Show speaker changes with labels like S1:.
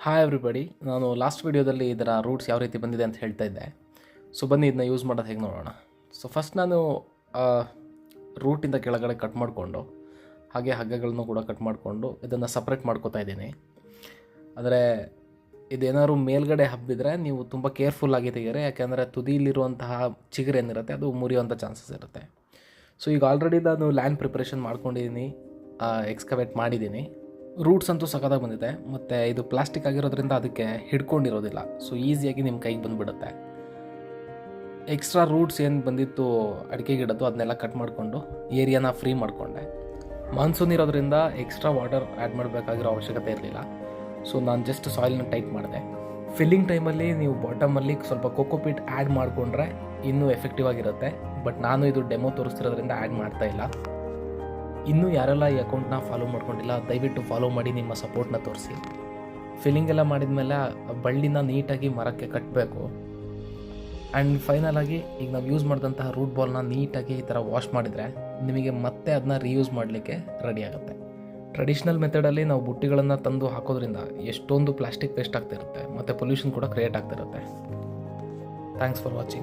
S1: Hi everybody. ನಾನು last ವೀಡಿಯೋದಲ್ಲಿ ಇದರ ರೂಟ್ಸ್ ಯಾವ ರೀತಿ ಬಂದಿದೆ ಅಂತ ಹೇಳ್ತಾ ಇದ್ದೆ. ಸೊ ಬನ್ನಿ ಇದನ್ನ ಯೂಸ್ ಮಾಡೋದು ಹೇಗೆ ನೋಡೋಣ. ಸೊ ಫಸ್ಟ್ ನಾನು ರೂಟಿಂದ ಕೆಳಗಡೆ ಕಟ್ ಮಾಡಿಕೊಂಡು ಹಾಗೆ ಹಗ್ಗಗಳನ್ನು ಕೂಡ ಕಟ್ ಮಾಡಿಕೊಂಡು ಇದನ್ನು ಸಪ್ರೇಟ್ ಮಾಡ್ಕೋತಾ ಇದ್ದೀನಿ. ಆದರೆ ಇದೇನಾದ್ರು ಮೇಲ್ಗಡೆ ಹಬ್ಬಿದ್ರೆ ನೀವು ತುಂಬ ಕೇರ್ಫುಲ್ಲಾಗಿ ತೆಗೀರಿ, ಯಾಕೆಂದರೆ ತುದಿಯಲ್ಲಿರುವಂತಹ ಚಿಗುರು ಏನಿರುತ್ತೆ ಅದು ಮುರಿಯುವಂಥ ಚಾನ್ಸಸ್ ಇರುತ್ತೆ. ಸೊ ಈಗ ಆಲ್ರೆಡಿ ನಾನು ಲ್ಯಾಂಡ್ ಪ್ರಿಪ್ರೇಷನ್ ಮಾಡ್ಕೊಂಡಿದ್ದೀನಿ, ಎಕ್ಸ್ಕವೇಟ್ ಮಾಡಿದ್ದೀನಿ. ರೂಟ್ಸ್ ಅಂತೂ ಸಖತ್ತಾಗಿ ಬಂದಿದೆ, ಮತ್ತು ಇದು ಪ್ಲಾಸ್ಟಿಕ್ ಆಗಿರೋದ್ರಿಂದ ಅದಕ್ಕೆ ಹಿಡ್ಕೊಂಡಿರೋದಿಲ್ಲ. ಸೊ ಈಸಿಯಾಗಿ ನಿಮ್ಮ ಕೈಗೆ ಬಂದುಬಿಡುತ್ತೆ. ಎಕ್ಸ್ಟ್ರಾ ರೂಟ್ಸ್ ಏನು ಬಂದಿತ್ತು ಅಡಿಕೆ ಗಿಡದ್ದು ಅದನ್ನೆಲ್ಲ ಕಟ್ ಮಾಡಿಕೊಂಡು ಏರಿಯಾನ ಫ್ರೀ ಮಾಡಿಕೊಂಡೆ. ಮಾನ್ಸೂನ್ ಇರೋದ್ರಿಂದ ಎಕ್ಸ್ಟ್ರಾ ವಾಟರ್ ಆ್ಯಡ್ ಮಾಡಬೇಕಾಗಿರೋ ಅವಶ್ಯಕತೆ ಇರಲಿಲ್ಲ. ಸೊ ನಾನು ಜಸ್ಟ್ ಸಾಯಿಲ್ನ ಟೈಟ್ ಮಾಡಿದೆ. ಫಿಲ್ಲಿಂಗ್ ಟೈಮಲ್ಲಿ ನೀವು ಬಾಟಮಲ್ಲಿ ಸ್ವಲ್ಪ ಕೋಕೋಪೀಟ್ ಆ್ಯಡ್ ಮಾಡಿಕೊಂಡ್ರೆ ಇನ್ನೂ ಎಫೆಕ್ಟಿವ್ ಆಗಿರುತ್ತೆ. ಬಟ್ ನಾನು ಇದು ಡೆಮೋ ತೋರಿಸ್ತಿರೋದ್ರಿಂದ ಆ್ಯಡ್ ಮಾಡ್ತಾಯಿಲ್ಲ. ಇನ್ನೂ ಯಾರೆಲ್ಲ ಈ ಅಕೌಂಟ್ನ ಫಾಲೋ ಮಾಡ್ಕೊಂಡಿಲ್ಲ ದಯವಿಟ್ಟು ಫಾಲೋ ಮಾಡಿ, ನಿಮ್ಮ ಸಪೋರ್ಟ್ನ ತೋರಿಸಿ. ಫಿಲ್ಲಿಂಗ್ ಎಲ್ಲ ಮಾಡಿದ ಮೇಲೆ ಬಳ್ಳಿನ ನೀಟಾಗಿ ಮರಕ್ಕೆ ಕಟ್ಟಬೇಕು. ಆ್ಯಂಡ್ ಫೈನಲಾಗಿ ಈಗ ನಾವು ಯೂಸ್ ಮಾಡಿದಂತಹ ರೂಟ್ ಬಾಲ್ನ ನೀಟಾಗಿ ಈ ಥರ ವಾಶ್ ಮಾಡಿದರೆ ನಿಮಗೆ ಮತ್ತೆ ಅದನ್ನ ರೀಯೂಸ್ ಮಾಡಲಿಕ್ಕೆ ರೆಡಿ ಆಗುತ್ತೆ. ಟ್ರೆಡಿಷ್ನಲ್ ಮೆಥಡಲ್ಲಿ ನಾವು ಬುಟ್ಟಿಗಳನ್ನು ತಂದು ಹಾಕೋದ್ರಿಂದ ಎಷ್ಟೊಂದು ಪ್ಲಾಸ್ಟಿಕ್ ವೇಸ್ಟ್ ಆಗ್ತಿರುತ್ತೆ ಮತ್ತು ಪೊಲ್ಯೂಷನ್ ಕೂಡ ಕ್ರಿಯೇಟ್ ಆಗ್ತಿರುತ್ತೆ. Thanks for watching.